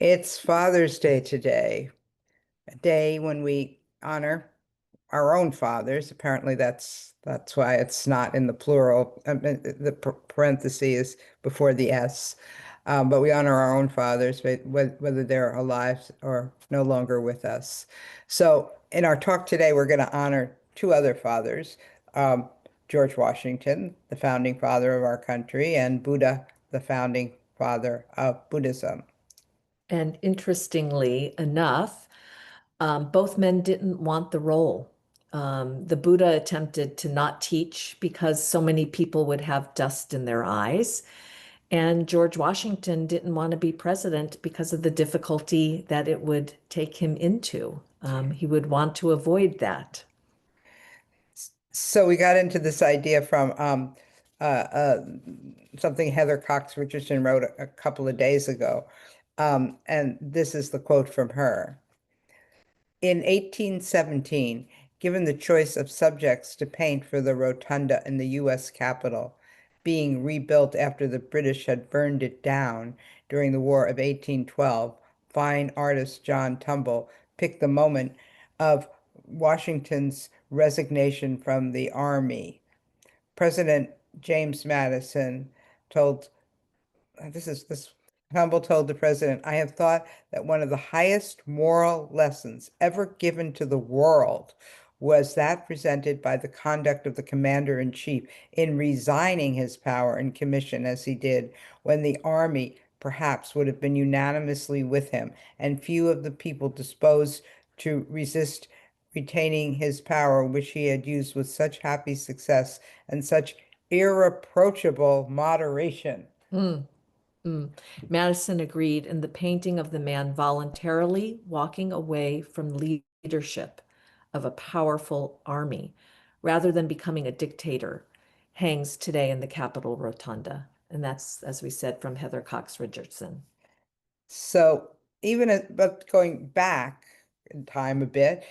It's Father's Day today, a day when we honor our own fathers. Apparently, that's why it's not in the plural. The parenthesis is before the S. But we honor our own fathers, whether they're alive or no longer with us. So, in our talk today, we're going to honor two other fathers, um, George Washington, the founding father of our country, and Buddha, the founding father of Buddhism. And interestingly enough, both men didn't want the role. The Buddha attempted to not teach because so many people would have dust in their eyes. And George Washington didn't want to be president because of the difficulty that it would take him into. He would want to avoid that. So we got into this idea from uh, uh, something Heather Cox Richardson wrote a couple of days ago. And this is the quote from her. In 1817, given the choice of subjects to paint for the rotunda in the U.S. Capitol, being rebuilt after the British had burned it down during the War of 1812, fine artist John Tumble picked the moment of Washington's resignation from the army. President James Madison told this Humble told the president, I have thought that one of the highest moral lessons ever given to the world was that presented by the conduct of the commander-in-chief in resigning his power and commission as he did, when the army perhaps would have been unanimously with him, and few of the people disposed to resist retaining his power, which he had used with such happy success and such irreproachable moderation. Mm, mm. Madison agreed in the painting of the man voluntarily walking away from leadership of a powerful army rather than becoming a dictator hangs today in the Capitol Rotunda. And that's, as we said, from Heather Cox Richardson. So but going back in time a bit,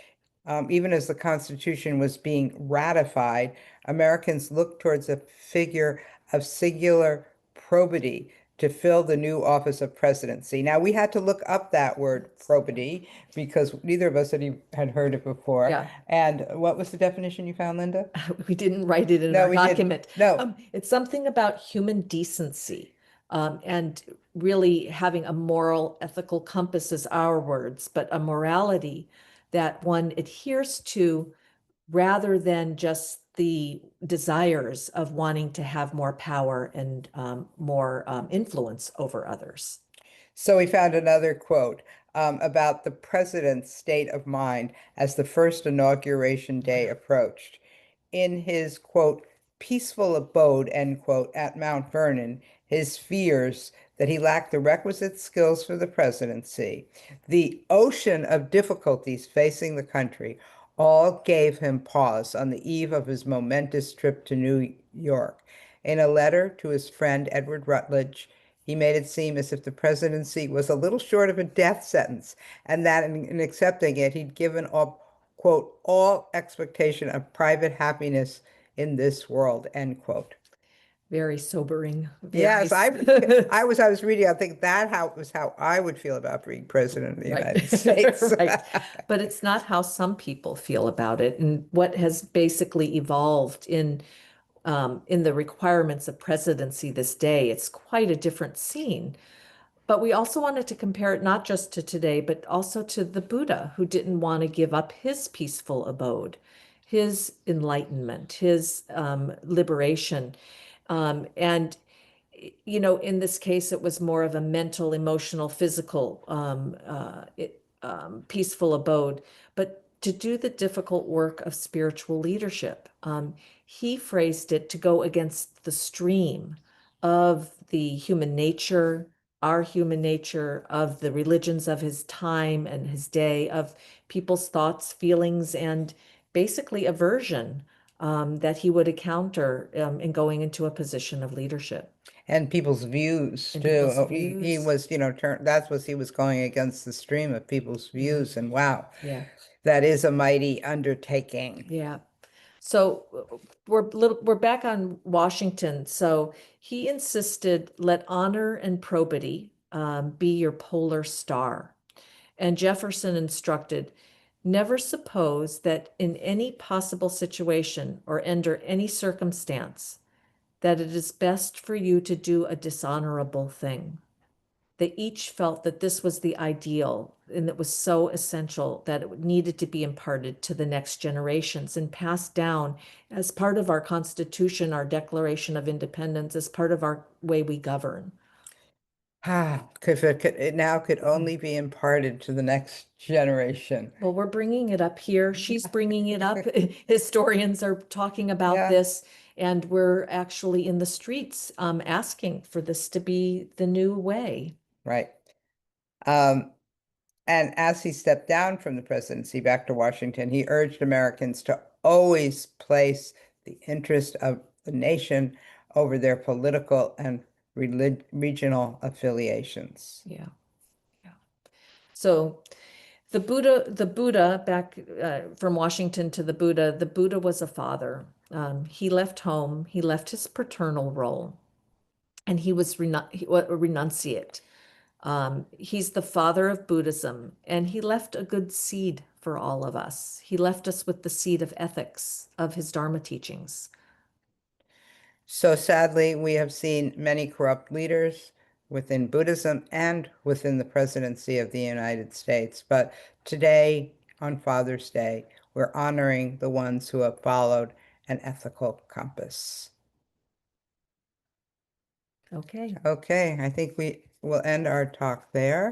even as the Constitution was being ratified, Americans looked towards a figure of singular probity to fill the new office of presidency. Now, we had to look up that word probity because neither of us had heard it before. Yeah, And what was the definition you found, Linda? we didn't write it in No, our we didn't. document. No. It's something about human decency, and really having a moral, ethical compass is our words, but a morality that one adheres to rather than just the desires of wanting to have more power and more influence over others. So we found another quote about the president's state of mind as the first inauguration day approached. In his, quote, peaceful abode, end quote, at Mount Vernon, his fears that he lacked the requisite skills for the presidency, the ocean of difficulties facing the country, all gave him pause on the eve of his momentous trip to New York. In a letter to his friend Edward Rutledge, he made it seem as if the presidency was a little short of a death sentence, and that in accepting it, he'd given up, quote, all expectation of private happiness in this world, end quote. Very sobering, very Yes, I was reading, I think that how was how I would feel about being president of the right, United States. right. But it's not how some people feel about it. And what has basically evolved in the requirements of presidency this day, it's quite a different scene. But we also wanted to compare it not just to today, but also to the Buddha, who didn't want to give up his peaceful abode, his enlightenment, his liberation. And, in this case, it was more of a mental, emotional, physical, peaceful abode. But to do the difficult work of spiritual leadership, he phrased it to go against the stream of the human nature, our human nature, of the religions of his time and his day, of people's thoughts, feelings, and basically aversion that he would encounter in going into a position of leadership. And people's views And too. people's He views. was, that's what he was going against the stream of people's Yeah, views. And wow, yeah, that is a mighty undertaking. yeah. So we're back on Washington. So he insisted let honor and probity be your polar star. And Jefferson instructed, never suppose that in any possible situation or under any circumstance that it is best for you to do a dishonorable thing. They each felt that this was the ideal and it was so essential that it needed to be imparted to the next generations and passed down as part of our Constitution, our Declaration of Independence, as part of our way we govern. It now could only be imparted to the next generation. Well, we're bringing it up here. She's bringing it up. Historians are talking about Yeah. this, and we're actually in the streets asking for this to be the new way. Right. Um, and as he stepped down from the presidency back to Washington, he urged Americans to always place the interest of the nation over their political and regional affiliations. Yeah. Yeah. So the Buddha back from Washington to the Buddha was a father. He left home, he left his paternal role, and he was a renunciate. He's the father of Buddhism, and he left a good seed for all of us. He left us with the seed of ethics of his Dharma teachings. So sadly, we have seen many corrupt leaders within Buddhism and within the presidency of the United States. But today, on Father's Day, we're honoring the ones who have followed an ethical compass. Okay. Okay, I think we will end our talk there.